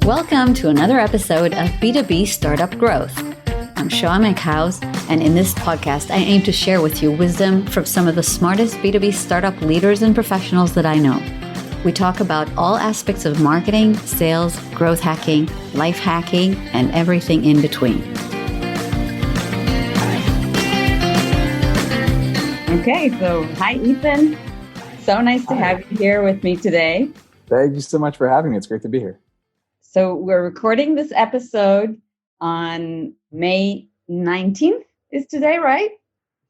Welcome to another episode of B2B Startup Growth. I'm Shaw McHouse, and in this podcast, I aim to share with you wisdom from some of the smartest B2B startup leaders and professionals that I know. We talk about all aspects of marketing, sales, growth hacking, life hacking, and everything in between. Okay, so hi, Ethan. So nice to have you here with me today. Thank you so much for having me. It's great to be here. So we're recording this episode on May 19th is today, right?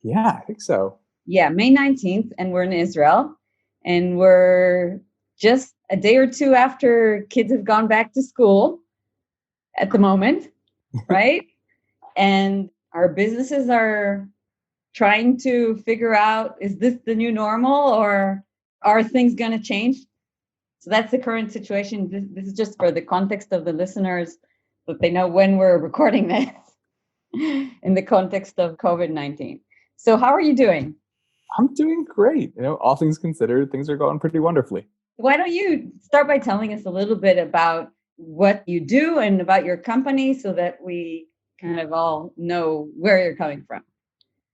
Yeah, I think so. Yeah, May 19th, and we're in Israel. And we're just a day or two after kids have gone back to school at the moment, right? And our businesses are trying to figure out, is this the new normal or are things going to change? So that's the current situation. This is just for the context of the listeners, that they know when we're recording this in the context of COVID-19. So how are you doing? I'm doing great. All things considered, things are going pretty wonderfully. Why don't you start by telling us a little bit about what you do and about your company so that we kind of all know where you're coming from.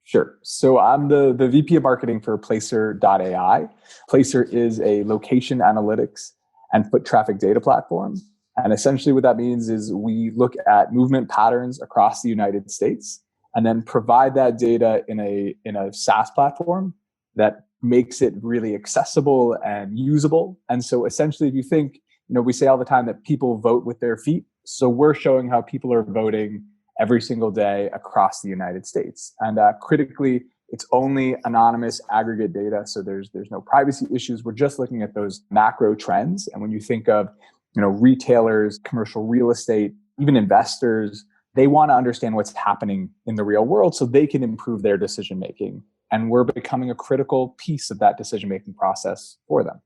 Sure. So I'm the VP of marketing for Placer.ai. Placer is a location analytics and foot traffic data platform. And essentially what that means is we look at movement patterns across the United States and then provide that data in a SaaS platform that makes it really accessible and usable. And so essentially, if you think, we say all the time that people vote with their feet. So we're showing how people are voting every single day across the United States. And critically, it's only anonymous aggregate data. So there's no privacy issues. We're just looking at those macro trends. And when you think of, retailers, commercial real estate, even investors, they want to understand what's happening in the real world so they can improve their decision making. And we're becoming a critical piece of that decision making process for them.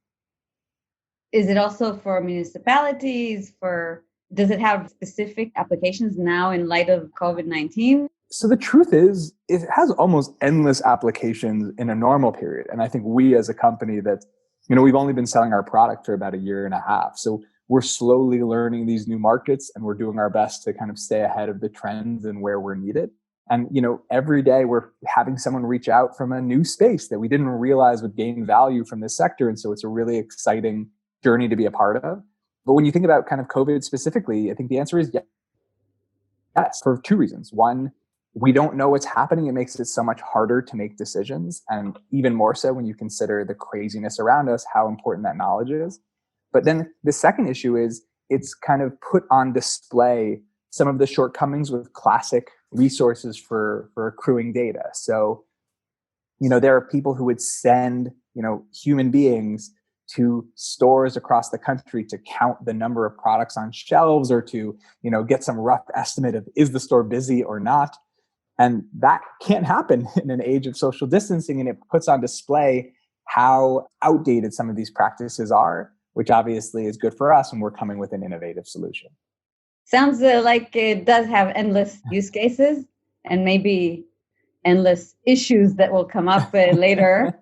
Is it also for municipalities? Does it have specific applications now in light of COVID-19? So the truth is, it has almost endless applications in a normal period. And I think we as a company that, we've only been selling our product for about a year and a half. So we're slowly learning these new markets and we're doing our best to kind of stay ahead of the trends and where we're needed. And, every day we're having someone reach out from a new space that we didn't realize would gain value from this sector. And so it's a really exciting journey to be a part of. But when you think about kind of COVID specifically, I think the answer is yes, for two reasons. One, we don't know what's happening. It makes it so much harder to make decisions. And even more so when you consider the craziness around us, how important that knowledge is. But then the second issue is it's kind of put on display some of the shortcomings with classic resources for accruing data. So, there are people who would send, human beings to stores across the country to count the number of products on shelves or to, get some rough estimate of is the store busy or not. And that can't happen in an age of social distancing. And it puts on display how outdated some of these practices are, which obviously is good for us when we're coming with an innovative solution. Sounds like it does have endless use cases and maybe endless issues that will come up later,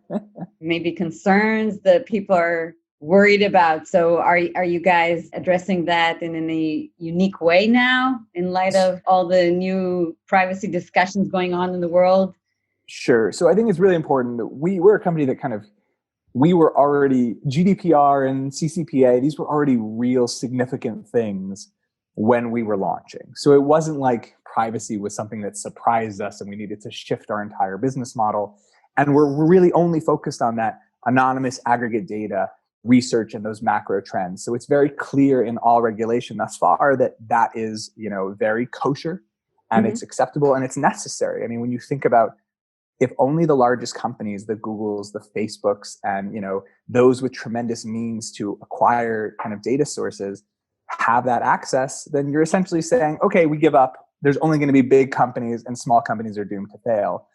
maybe concerns that people are worried about. So are you guys addressing that in any unique way now in light of all the new privacy discussions going on in the world? Sure. So I think it's really important that we're a company that we were already GDPR and CCPA, these were already real significant things when we were launching. So it wasn't like privacy was something that surprised us and we needed to shift our entire business model. And we're really only focused on that anonymous aggregate data research and those macro trends. So it's very clear in all regulation thus far that is, very kosher and it's acceptable and it's necessary. I mean, when you think about if only the largest companies, the Googles, the Facebooks, and, those with tremendous means to acquire kind of data sources have that access, then you're essentially saying, okay, we give up. There's only going to be big companies and small companies are doomed to fail.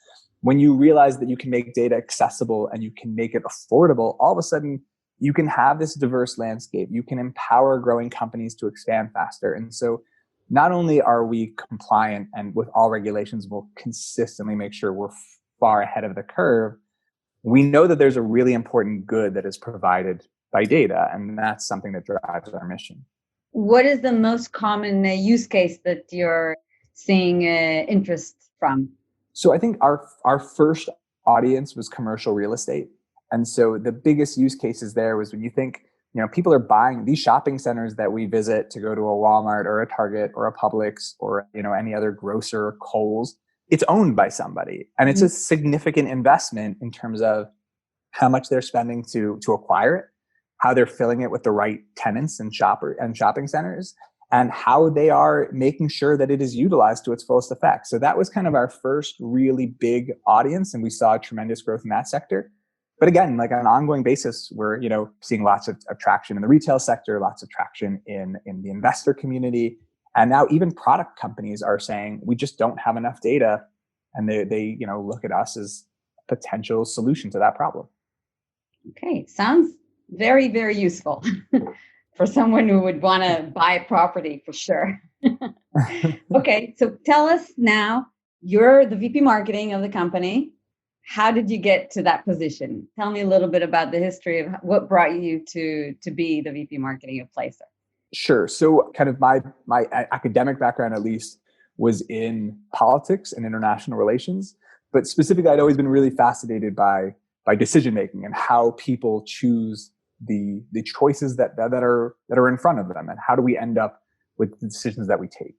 When you realize that you can make data accessible and you can make it affordable, all of a sudden you can have this diverse landscape. You can empower growing companies to expand faster. And so not only are we compliant and with all regulations, we'll consistently make sure we're far ahead of the curve. We know that there's a really important good that is provided by data. And that's something that drives our mission. What is the most common use case that you're seeing interest from? So I think our first audience was commercial real estate. And so the biggest use cases there was when you think, people are buying these shopping centers that we visit to go to a Walmart or a Target or a Publix or, any other grocer, Kohl's. It's owned by somebody. And it's a significant investment in terms of how much they're spending to acquire it, how they're filling it with the right tenants and shopping centers, and how they are making sure that it is utilized to its fullest effect. So that was kind of our first really big audience, and we saw tremendous growth in that sector. But again, like on an ongoing basis, we're seeing lots of traction in the retail sector, lots of traction in the investor community, and now even product companies are saying we just don't have enough data, and they look at us as a potential solution to that problem. Okay, sounds very, very useful for someone who would want to buy a property for sure. Okay, so tell us now, you're the VP marketing of the company. How did you get to that position? Tell me a little bit about the history of what brought you to be the VP marketing of Placer. Sure. So kind of my academic background, at least, was in politics and international relations. But specifically, I'd always been really fascinated by decision making and how people choose the choices that are in front of them, and how do we end up with the decisions that we take.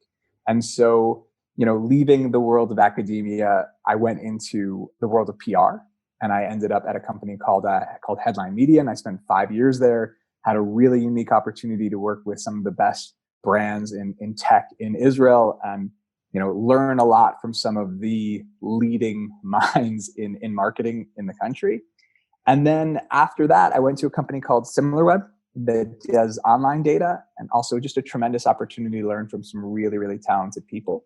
And so, leaving the world of academia, I went into the world of PR, and I ended up at a company called Headline Media, and I spent 5 years there. Had a really unique opportunity to work with some of the best brands in tech in Israel, and learn a lot from some of the leading minds in marketing in the country. And then after that, I went to a company called SimilarWeb that does online data, and also just a tremendous opportunity to learn from some really, really talented people.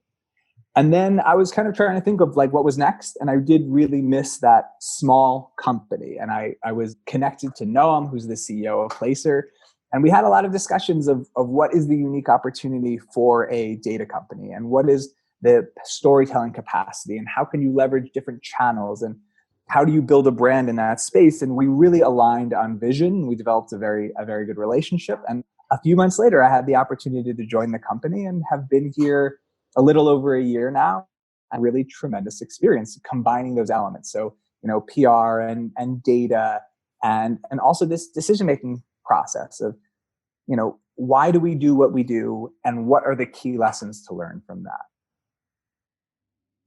And then I was kind of trying to think of like what was next. And I did really miss that small company. And I was connected to Noam, who's the CEO of Placer. And we had a lot of discussions of what is the unique opportunity for a data company, and what is the storytelling capacity, and how can you leverage different channels, and how do you build a brand in that space? And we really aligned on vision. We developed a very good relationship. And a few months later, I had the opportunity to join the company and have been here a little over a year now. A really tremendous experience combining those elements. So, PR and data, and also this decision-making process of, why do we do what we do, and what are the key lessons to learn from that?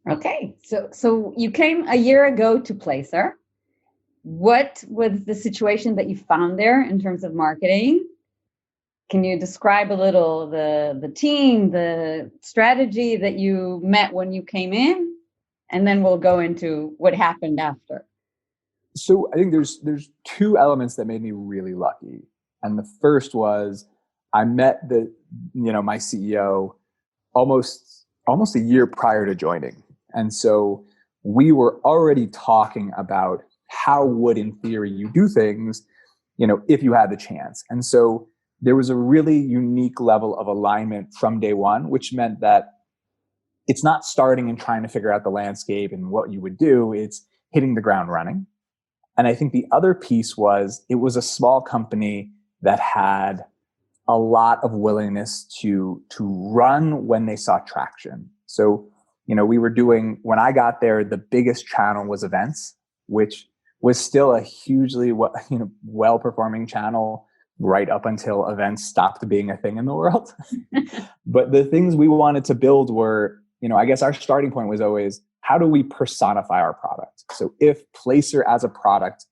Okay, so you came a year ago to Placer. What was the situation that you found there in terms of marketing? Can you describe a little the team, the strategy that you met when you came in? And then we'll go into what happened after. So I think there's two elements that made me really lucky. And the first was I met my CEO almost a year prior to joining. And so we were already talking about how would, in theory, you do things, if you had the chance. And so there was a really unique level of alignment from day one, which meant that it's not starting and trying to figure out the landscape and what you would do. It's hitting the ground running. And I think the other piece was it was a small company that had a lot of willingness to run when they saw traction. So, we were doing, when I got there, the biggest channel was events, which was still a hugely well-performing channel right up until events stopped being a thing in the world. But the things we wanted to build were, I guess our starting point was always, how do we personify our product? So if Placer as a product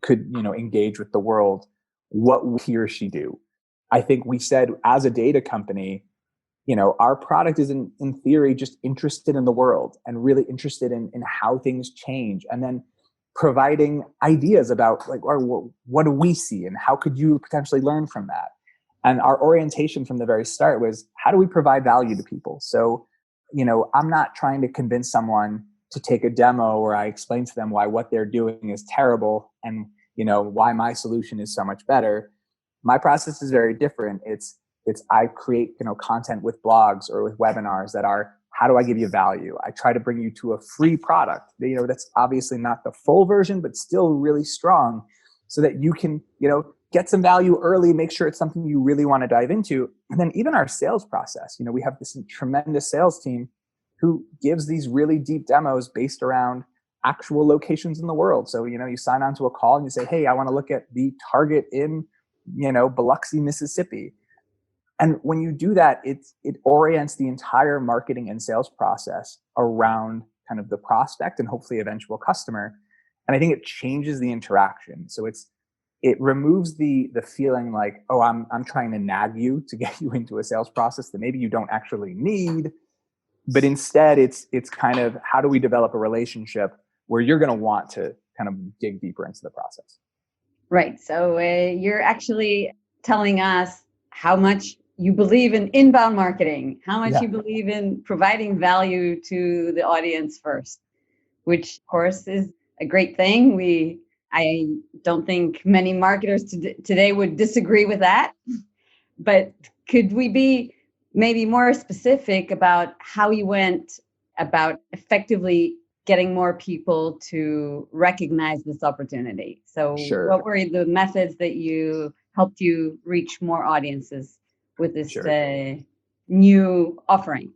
could, engage with the world, what would he or she do? I think we said, as a data company, our product is in theory just interested in the world and really interested in how things change, and then providing ideas about like, what do we see and how could you potentially learn from that? And our orientation from the very start was, how do we provide value to people? So, I'm not trying to convince someone to take a demo where I explain to them why what they're doing is terrible and, why my solution is so much better. My process is very different. It's I create, content with blogs or with webinars that are, how do I give you value? I try to bring you to a free product, that's obviously not the full version, but still really strong, so that you can, get some value early, make sure it's something you really want to dive into. And then even our sales process, we have this tremendous sales team who gives these really deep demos based around actual locations in the world. So, you sign on to a call and you say, hey, I want to look at the Target in, Biloxi, Mississippi. And when you do that, it orients the entire marketing and sales process around kind of the prospect and hopefully eventual customer. And I think it changes the interaction. So it removes the feeling like, oh, I'm trying to nag you to get you into a sales process that maybe you don't actually need. But instead, it's kind of, how do we develop a relationship where you're going to want to kind of dig deeper into the process? Right. So you're actually telling us how much you believe in inbound marketing, how much you believe in providing value to the audience first, which of course is a great thing. I don't think many marketers today would disagree with that. But could we be maybe more specific about how you went about effectively getting more people to recognize this opportunity? So What were the methods that helped you reach more audiences with this new offering?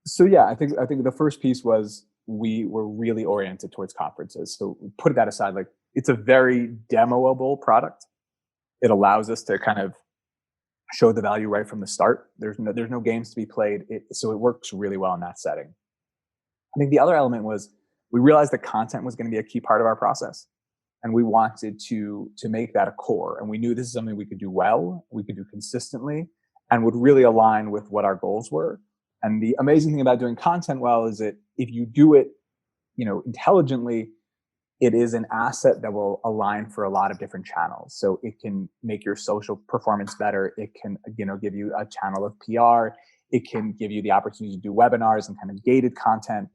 So I think the first piece was we were really oriented towards conferences. So put that aside, like, it's a very demoable product. It allows us to kind of show the value right from the start. There's no games to be played. So it works really well in that setting. I think the other element was we realized that content was going to be a key part of our process. And we wanted to make that a core. And we knew this is something we could do well, we could do consistently, and would really align with what our goals were. And the amazing thing about doing content well is that if you do it, intelligently, it is an asset that will align for a lot of different channels. So it can make your social performance better. It can, give you a channel of PR. It can give you the opportunity to do webinars and kind of gated content.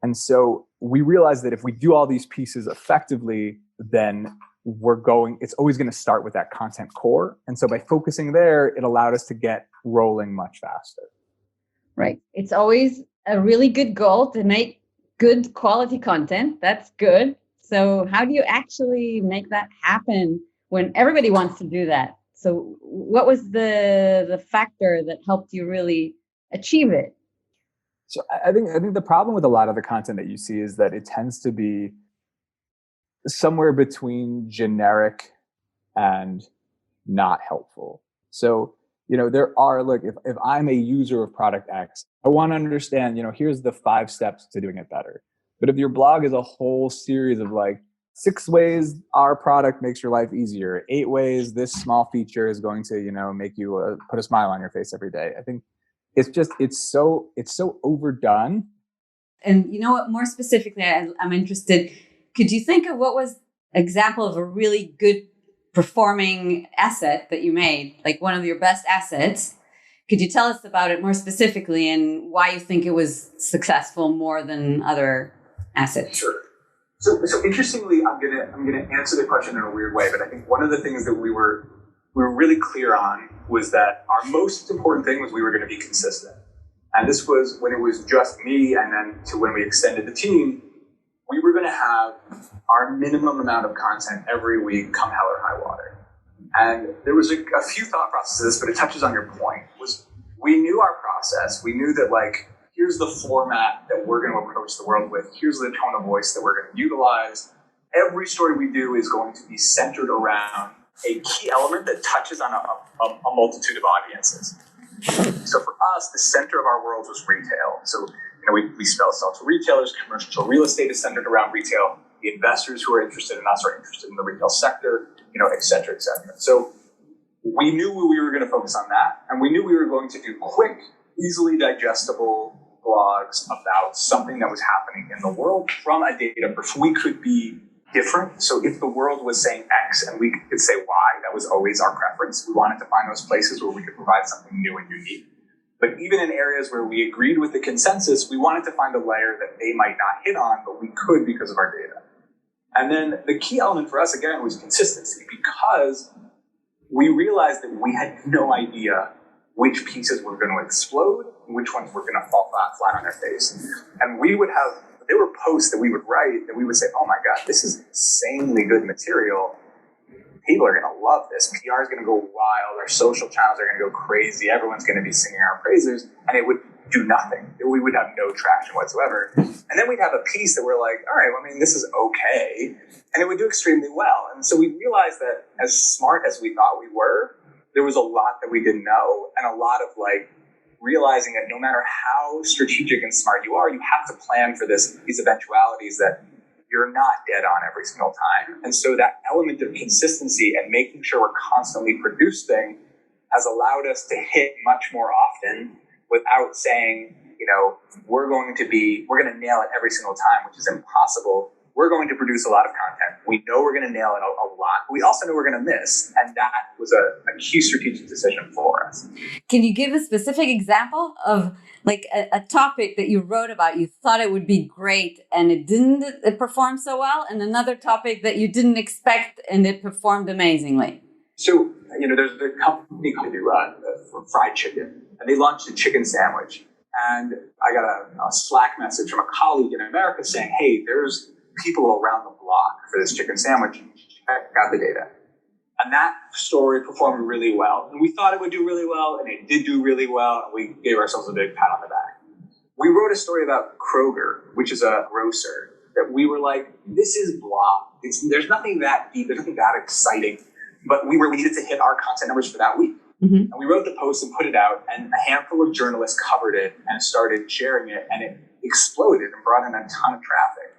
And so we realized that if we do all these pieces effectively, then it's always going to start with that content core. And so by focusing there, it allowed us to get rolling much faster. Right. It's always a really good goal to make good quality content. That's good. So how do you actually make that happen when everybody wants to do that? So what was the factor that helped you really achieve it? So I think the problem with a lot of the content that you see is that it tends to be somewhere between generic and not helpful. So, there are, look, if I'm a user of product X, I want to understand, here's the 5 steps to doing it better. But if your blog is a whole series of like 6 ways our product makes your life easier, 8 ways this small feature is going to, make you put a smile on your face every day, I think it's so overdone. And what, more specifically, I'm interested, could you think of what was an example of a really good performing asset that you made, like one of your best assets? Could you tell us about it more specifically and why you think it was successful more than other assets? Sure. So interestingly, I'm gonna answer the question in a weird way, but I think one of the things that we were really clear on was that our most important thing was we were going to be consistent. And this was when it was just me, and then to when we extended the team, we were going to have our minimum amount of content every week, come hell or high water. And there was a few thought processes, but it touches on your point. Was we knew our process. We knew that, like, here's the format that we're going to approach the world with. Here's the tone of voice that we're going to utilize. Every story we do is going to be centered around a key element that touches on a multitude of audiences. So for us, the center of our world was retail. So, we sell to retailers. Commercial real estate is centered around retail. The investors who are interested in us are interested in the retail sector, et cetera, et cetera. So we knew we were going to focus on that. And we knew we were going to do quick, easily digestible blogs about something that was happening in the world from a data perspective. We could be different. So if the world was saying X and we could say Y, that was always our preference. We wanted to find those places where we could provide something new and unique. But even in areas where we agreed with the consensus, we wanted to find a layer that they might not hit on, but we could because of our data. And then the key element for us, again, was consistency, because we realized that we had no idea which pieces were going to explode and which ones were going to fall flat on their face. And there were posts that we would write that we would say, oh my God, this is insanely good material. people are going to love this. PR is going to go wild. Our social channels are going to go crazy. Everyone's going to be singing our praises. And it would do nothing. We would have no traction whatsoever. And then we'd have a piece that we're like, all right, well, I mean, this is okay. And it would do extremely well. And so we realized that as smart as we thought we were, there was a lot that we didn't know, and a lot of like realizing that no matter how strategic and smart you are, you have to plan for these eventualities that you're not dead on every single time. And so that element of consistency and making sure we're constantly producing has allowed us to hit much more often without saying, we're going to nail it every single time, which is impossible. We're going to produce a lot of content. We know we're going to nail it a lot. We also know we're going to miss. And that was a key strategic decision for us. Can you give a specific example of like a topic that you wrote about, you thought it would be great and it performed so well, and another topic that you didn't expect and it performed amazingly? So, there's a company called for fried chicken, and they launched a chicken sandwich. And I got a Slack message from a colleague in America saying, hey, there's people around the block for this chicken sandwich. Check out the data. And that story performed really well. And we thought it would do really well, and it did do really well. And we gave ourselves a big pat on the back. We wrote a story about Kroger, which is a grocer, that we were like, this is blah. There's nothing that deep, there's nothing that exciting. But we needed to hit our content numbers for that week. Mm-hmm. And we wrote the post and put it out, and a handful of journalists covered it and started sharing it, and it exploded and brought in a ton of traffic.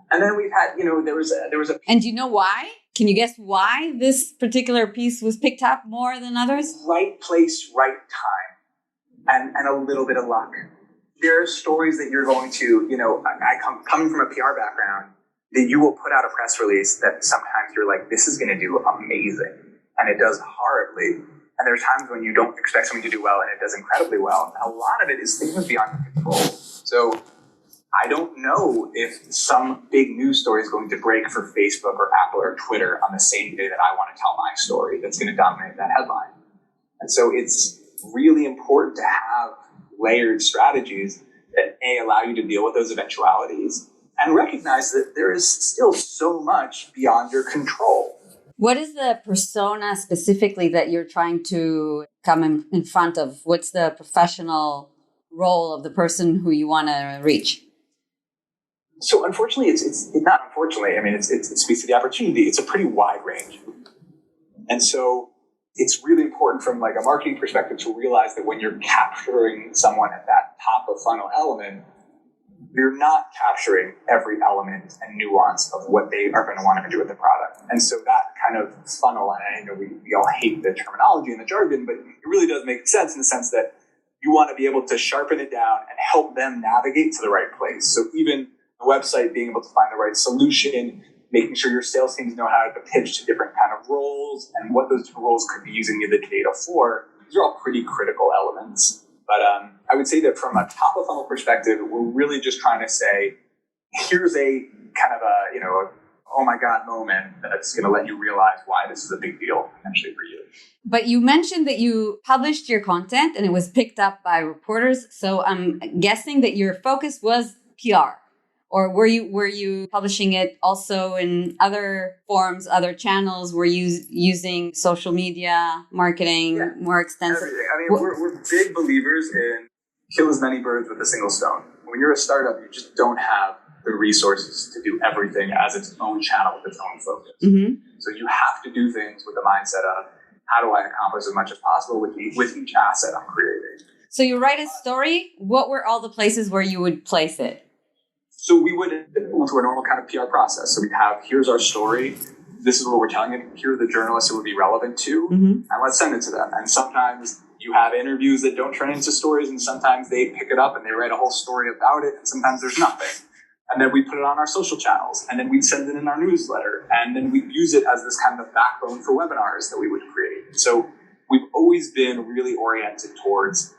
And then we've had, there was a. And do you know why? Can you guess why this particular piece was picked up more than others? Right place, right time, and a little bit of luck. There are stories that you're going to, coming from a PR background, that you will put out a press release that sometimes you're like, this is going to do amazing, and it does horribly. And there's times when you don't expect something to do well, and it does incredibly well. And a lot of it is things beyond your control. So I don't know if some big news story is going to break for Facebook or Apple or Twitter on the same day that I want to tell my story that's going to dominate that headline. And so it's really important to have layered strategies that allow you to deal with those eventualities and recognize that there is still so much beyond your control. What is the persona specifically that you're trying to come in front of? What's the professional role of the person who you want to reach? So unfortunately, it's not unfortunately. I mean, it speaks to the opportunity. It's a pretty wide range. And so it's really important from like a marketing perspective to realize that when you're capturing someone at that top of funnel element, you're not capturing every element and nuance of what they are going to want to do with the product. And so that kind of funnel, and I know we all hate the terminology and the jargon, but it really does make sense in the sense that you want to be able to sharpen it down and help them navigate to the right place. So even the website, being able to find the right solution, making sure your sales teams know how to pitch to different kind of roles and what those different roles could be using the data for. These are all pretty critical elements. But I would say that from a top of funnel perspective, we're really just trying to say, here's a kind of a oh my God moment that's going to let you realize why this is a big deal potentially for you. But you mentioned that you published your content and it was picked up by reporters. So I'm guessing that your focus was PR. Or were you publishing it also in other forms, other channels? Were you using social media marketing more extensive? Everything. I mean, we're big believers in kill as many birds with a single stone. When you're a startup, you just don't have the resources to do everything as its own channel with its own focus. Mm-hmm. So you have to do things with the mindset of how do I accomplish as much as possible with each asset I'm creating. So you write a story. What were all the places where you would place it? So we would go through a normal kind of PR process. So we'd have, here's our story. This is what we're telling it. Here are the journalists it would be relevant to. Mm-hmm. And let's send it to them. And sometimes you have interviews that don't turn into stories. And sometimes they pick it up and they write a whole story about it. And sometimes there's nothing. And then we put it on our social channels. And then we'd send it in our newsletter. And then we'd use it as this kind of backbone for webinars that we would create. So we've always been really oriented towards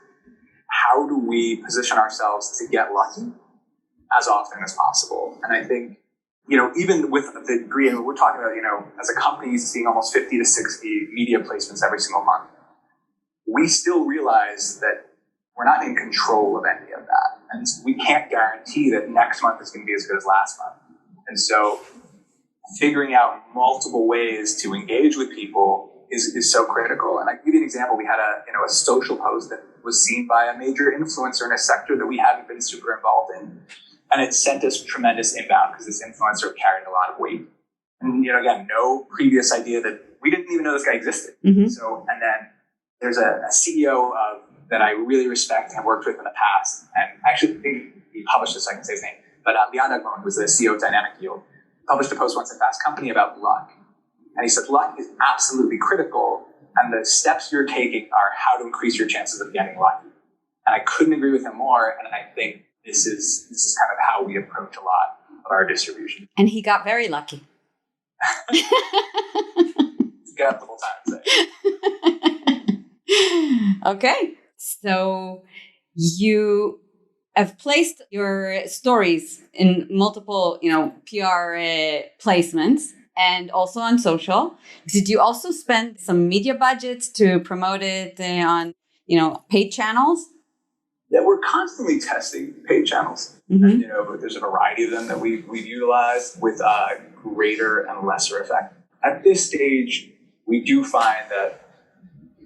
how do we position ourselves to get lucky as often as possible. And I think, even with the degree, and we're talking about, as a company seeing almost 50 to 60 media placements every single month, we still realize that we're not in control of any of that. And we can't guarantee that next month is going to be as good as last month. And so figuring out multiple ways to engage with people is so critical. And I can give you an example. We had a social post that was seen by a major influencer in a sector that we hadn't been super involved in. And it sent us tremendous inbound because this influencer carried a lot of weight. And, again, no previous idea that we didn't even know this guy existed. Mm-hmm. So, and then there's a CEO that I really respect and have worked with in the past. And actually, I think he published this, so I can say his name. But Leon Dugmon was the CEO of Dynamic Yield. Published a post once in Fast Company about luck. And he said, luck is absolutely critical. And the steps you're taking are how to increase your chances of getting lucky. And I couldn't agree with him more. And I think this is kind of how we approach a lot of our distribution. And he got very lucky. Got up the whole time. Okay. So you have placed your stories in multiple, PR placements and also on social. Did you also spend some media budgets to promote it on, paid channels? Yeah, we're constantly testing paid channels. Mm-hmm. And, there's a variety of them that we've utilized with greater and lesser effect. At this stage, we do find that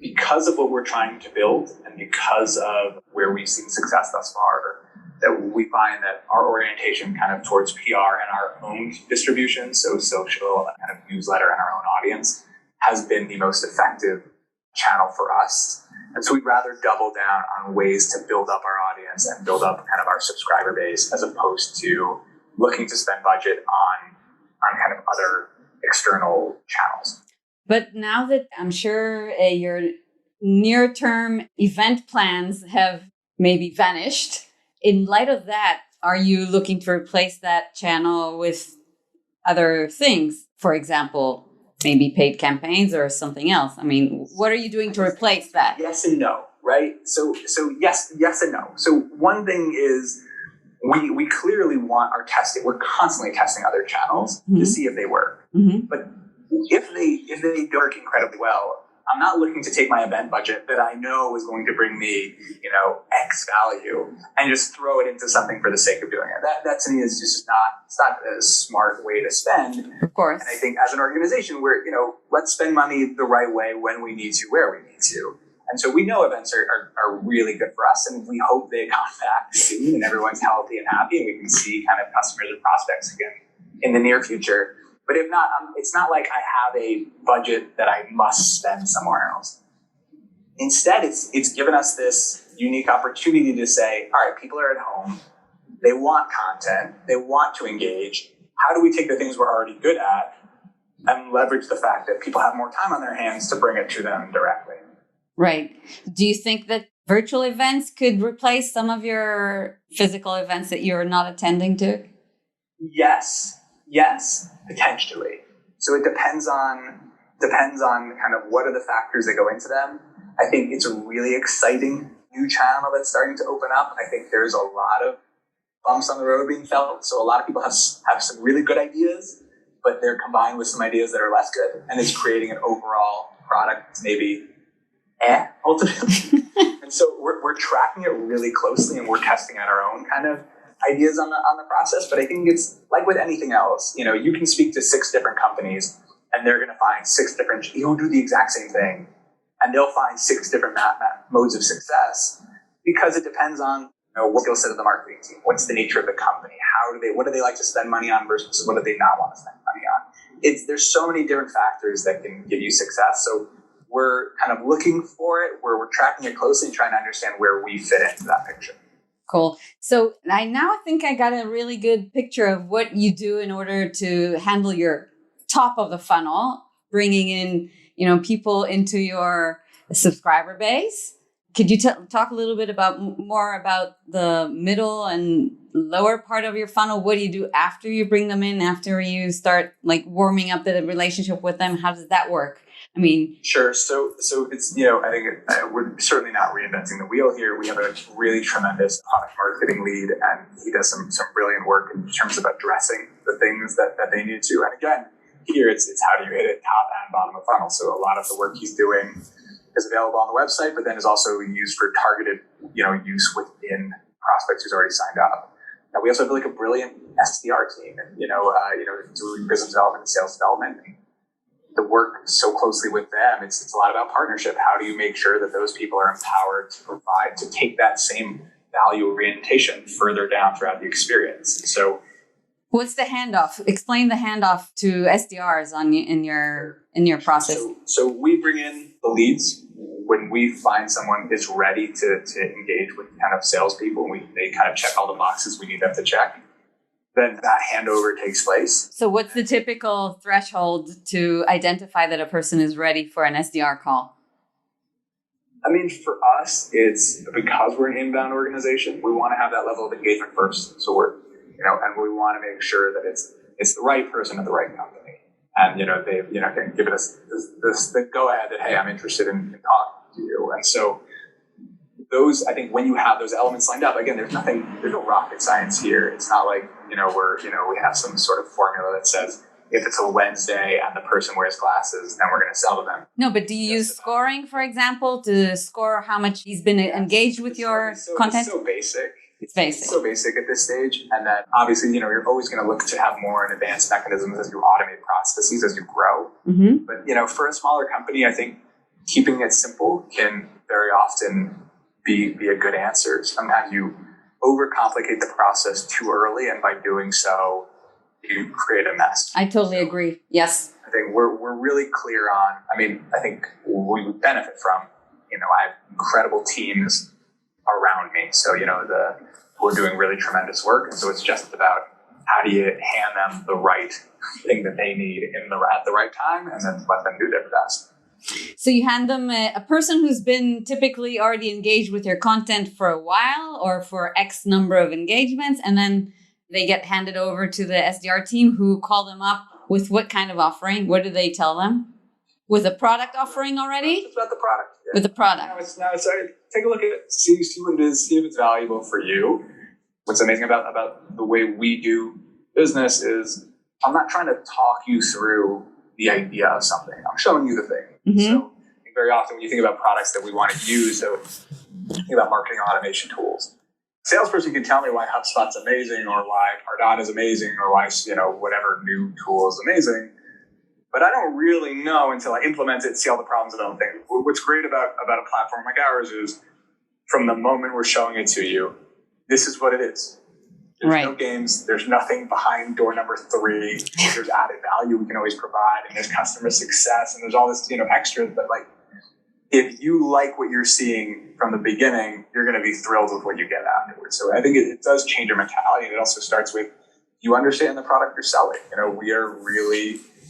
because of what we're trying to build and because of where we've seen success thus far, that we find that our orientation kind of towards PR and our own distribution, so social and kind of newsletter and our own audience, has been the most effective channel for us. And so we'd rather double down on ways to build up our audience and build up kind of our subscriber base as opposed to looking to spend budget on kind of other external channels. But now that I'm sure your near-term event plans have maybe vanished, in light of that, are you looking to replace that channel with other things? For example, maybe paid campaigns or something else? I mean, what are you doing to replace that? Yes and no, right? So yes and no. So one thing is we clearly want our testing. We're constantly testing other channels mm-hmm. to see if they work. Mm-hmm. But if they work incredibly well, I'm not looking to take my event budget that I know is going to bring me, X value and just throw it into something for the sake of doing it. That to me is just not a smart way to spend. Of course. And I think as an organization, let's spend money the right way when we need to, where we need to. And so we know events are really good for us, and we hope they come back soon and everyone's healthy and happy and we can see kind of customers and prospects again in the near future. But if not, it's not like I have a budget that I must spend somewhere else. Instead, it's given us this unique opportunity to say, all right, people are at home. They want content. They want to engage. How do we take the things we're already good at and leverage the fact that people have more time on their hands to bring it to them directly? Right. Do you think that virtual events could replace some of your physical events that you're not attending to? Yes, potentially. So it depends on kind of what are the factors that go into them. I think it's a really exciting new channel that's starting to open up. I think there's a lot of bumps on the road being felt. So a lot of people have some really good ideas, but they're combined with some ideas that are less good. And it's creating an overall product that's maybe ultimately. And so we're tracking it really closely and we're testing out our own kind of ideas on the process. But I think it's like with anything else, you can speak to 6 different companies and they're going to find 6 different, you'll do the exact same thing. And they'll find 6 different modes of success because it depends on what skill set of the marketing team, what's the nature of the company, what do they like to spend money on versus what do they not want to spend money on. There's so many different factors that can give you success. So we're kind of looking for it, where we're tracking it closely and trying to understand where we fit into that picture. Cool. So I now think I got a really good picture of what you do in order to handle your top of the funnel, bringing in, people into your subscriber base. Could you talk a little bit more about the middle and lower part of your funnel? What do you do after you bring them in, after you start warming up the relationship with them? How does that work? I mean, sure. So it's, I think we're certainly not reinventing the wheel here. We have a really tremendous product marketing lead, and he does some brilliant work in terms of addressing the things that they need to. And again, here it's how do you hit it top and bottom of funnel. So a lot of the work he's doing is available on the website, but then is also used for targeted, use within prospects who's already signed up. Now, we also have like a brilliant SDR team, and doing business development and sales development. And the work so closely with them, it's a lot about partnership. How do you make sure that those people are empowered to provide, to take that same value orientation further down throughout the experience? So, what's the handoff? Explain the handoff to SDRs in your process. So we bring in the leads when we find someone is ready to engage with kind of salespeople. They kind of check all the boxes we need them to check. Then that handover takes place. So what's the typical threshold to identify that a person is ready for an SDR call? I mean, for us, it's because we're an inbound organization, we want to have that level of engagement first. So and we want to make sure that it's the right person at the right company. And, they, can give us the go ahead that, hey, I'm interested in talking to you. And so I think when you have those elements lined up, again, there's no rocket science here. It's not like, we have some sort of formula that says if it's a Wednesday and the person wears glasses, then we're going to sell to them. No, but do you use scoring, for example, to score how much he's been engaged with your content? It's so basic. It's basic. It's so basic at this stage. And then obviously, you're always going to look to have more and advanced mechanisms as you automate processes, as you grow. Mm-hmm. But, for a smaller company, I think keeping it simple can very often be a good answer. Sometimes you overcomplicate the process too early, and by doing so, you create a mess. I totally agree. Yes. I think we're really clear on, I think we would benefit from, I have incredible teams around me. So, we're doing really tremendous work. And so it's just about how do you hand them the right thing that they need at the right time, and then let them do their best. So you hand them a person who's been typically already engaged with your content for a while or for X number of engagements, and then they get handed over to the SDR team who call them up with what kind of offering? What do they tell them? With a product offering already? It's about the product. Yeah. With the product. Now it's take a look at it, see what it is, see if it's valuable for you. What's amazing about the way we do business is I'm not trying to talk you through the idea of something. I'm showing you the thing. Mm-hmm. So I think very often when you think about products that we want to use, so think about marketing automation tools. Salesperson can tell me why HubSpot's amazing, or why Pardot is amazing, or why whatever new tool is amazing. But I don't really know until I implement it, see all the problems, and all the things. What's great about a platform like ours is from the moment we're showing it to you, this is what it is. There's no games. There's nothing behind door number 3. There's added value we can always provide, and there's customer success, and there's all this, extras. But if you like what you're seeing from the beginning, you're going to be thrilled with what you get afterwards. So I think it does change your mentality, and it also starts with you understand the product you're selling.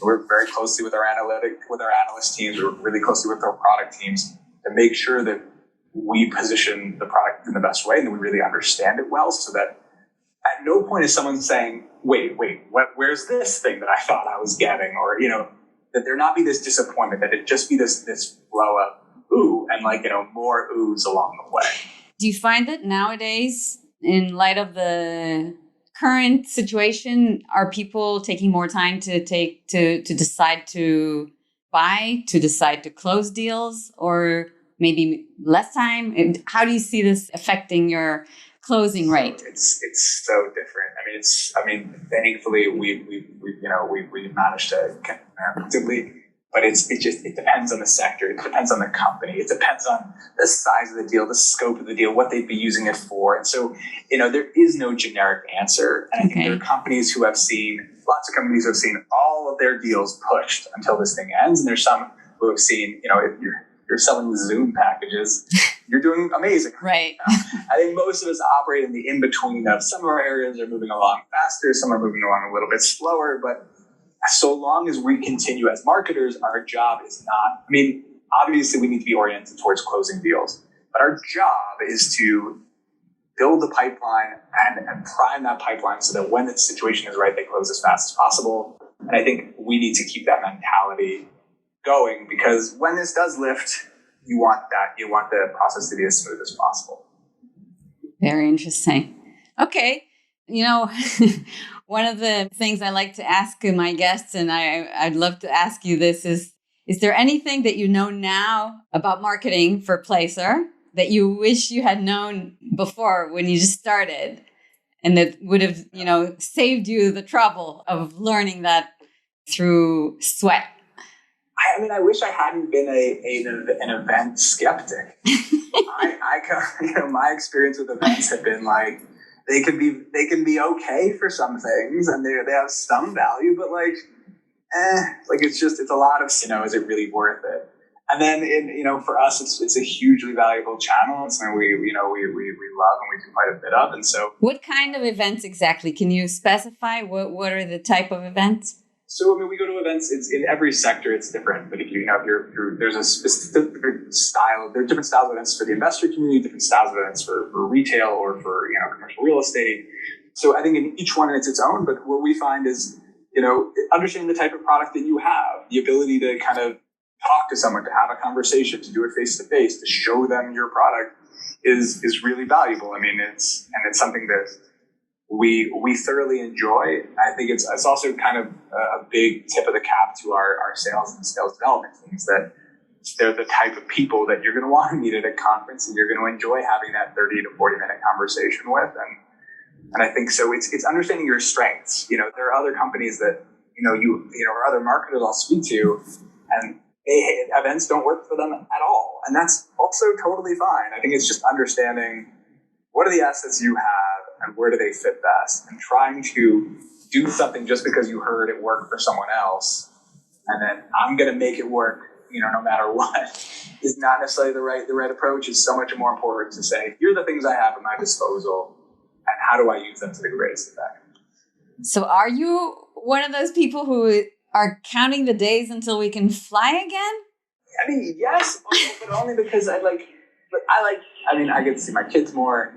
We're very closely with our analyst teams. We're really closely with our product teams to make sure that we position the product in the best way and that we really understand it well, so that at no point is someone saying, wait, where's this thing that I thought I was getting? Or, that there not be this disappointment, that it just be this flow of ooh, and more oohs along the way. Do you find that nowadays, in light of the current situation, are people taking more time to decide to buy, to decide to close deals, or maybe less time? How do you see this affecting your closing rate? It's so different. Thankfully we managed to effectively, but it depends on the sector. It depends on the company. It depends on the size of the deal, the scope of the deal, what they'd be using it for. And so, there is no generic answer. And I think there are lots of companies who have seen all of their deals pushed until this thing ends. And there's some who have seen, if you're selling Zoom packages, you're doing amazing. Right. I think most of us operate in the in-between of some of our areas are moving along faster, some are moving along a little bit slower, but so long as we continue as marketers, our job is not, obviously we need to be oriented towards closing deals, but our job is to build the pipeline and prime that pipeline so that when the situation is right, they close as fast as possible. And I think we need to keep that mentality going, because when this does lift, you want the process to be as smooth as possible. Very interesting. Okay. One of the things I like to ask my guests, and I'd love to ask you this, is there anything that you know now about marketing for Placer that you wish you had known before when you just started? And that would have, saved you the trouble of learning that through sweat. I mean, I wish I hadn't been an event skeptic. My experience with events have been like, they can be okay for some things, and they have some value, but it's a lot of, is it really worth it? And then for us, it's a hugely valuable channel. It's something we love and we do quite a bit of. And so, what kind of events exactly? Can you specify what are the type of events? So, we go to events. It's in every sector. It's different. But if there's a specific style. There are different styles of events for the investor community, different styles of events for retail or for commercial real estate. So, I think in each one it's its own. But what we find is, understanding the type of product that you have, the ability to kind of talk to someone, to have a conversation, to do it face to face, to show them your product is really valuable. I mean, it's something that we thoroughly enjoy. I think it's also kind of a big tip of the cap to our sales and sales development teams, that they're the type of people that you're going to want to meet at a conference and you're going to enjoy having that 30 to 40 minute conversation with. And I think so it's understanding your strengths. There are other companies that, or other marketers I'll speak to, and events don't work for them at all. And that's also totally fine. I think it's just understanding what are the assets you have and where do they fit best, and trying to do something just because you heard it work for someone else, and then I'm going to make it work, no matter what, is not necessarily the right approach. Is so much more important to say, here are the things I have at my disposal, and how do I use them to the greatest effect? So are you one of those people who are counting the days until we can fly again? I mean, yes, but only because I get to see my kids more.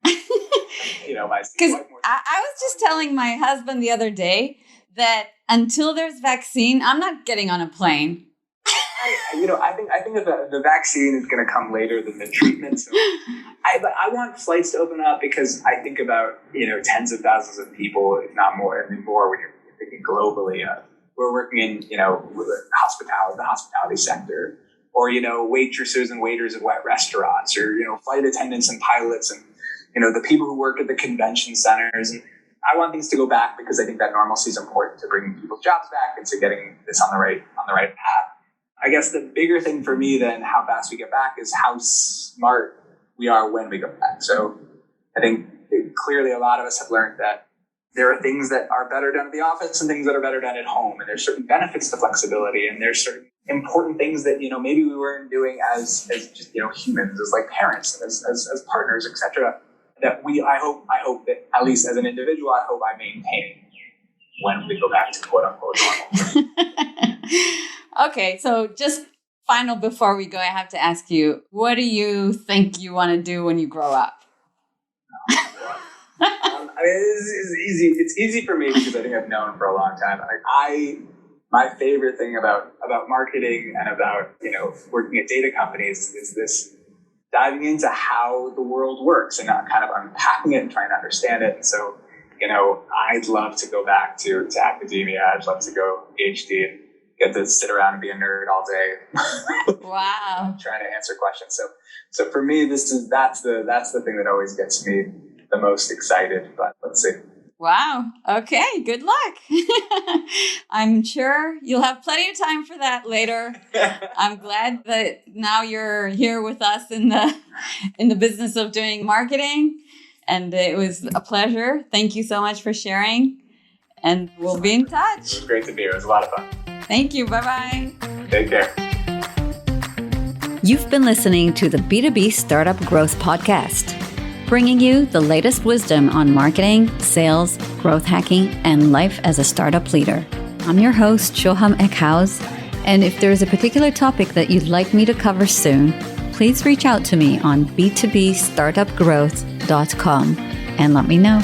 Because I was just telling my husband the other day that until there's vaccine, I'm not getting on a plane. I think that the vaccine is going to come later than the treatment. So I want flights to open up, because I think about, tens of thousands of people, if not more, when you're thinking globally. We're working in, the hospitality sector, or, waitresses and waiters at wet restaurants, or, flight attendants and pilots, and, the people who work at the convention centers. And I want things to go back, because I think that normalcy is important to bringing people's jobs back and to getting this on the right path. I guess the bigger thing for me than how fast we get back is how smart we are when we go back. So I think clearly a lot of us have learned that there are things that are better done at the office and things that are better done at home. And there's certain benefits to flexibility, and there's certain important things that, maybe we weren't doing as just, humans, as like parents, as partners, etc. That I hope that at least as an individual, I hope I maintain when we go back to quote unquote normal. Okay. So just final before we go, I have to ask you, what do you think you want to do when you grow up? It's easy. It's easy for me because I think I've known for a long time. My favorite thing about marketing and about, working at data companies is this diving into how the world works and kind of unpacking it and trying to understand it. And so, I'd love to go back to academia. I'd love to go PhD and get to sit around and be a nerd all day. Wow. Trying to answer questions. So for me, that's the thing that always gets me the most excited, but let's see. Wow. Okay. Good luck. I'm sure you'll have plenty of time for that later. I'm glad that now you're here with us in the business of doing marketing. And it was a pleasure. Thank you so much for sharing. And we'll be in touch. It was great to be here. It was a lot of fun. Thank you. Bye-bye. Take care. You've been listening to the B2B Startup Growth Podcast, bringing you the latest wisdom on marketing, sales, growth hacking, and life as a startup leader. I'm your host, Shoham Eckhaus, and if there is a particular topic that you'd like me to cover soon, please reach out to me on b2bstartupgrowth.com and let me know.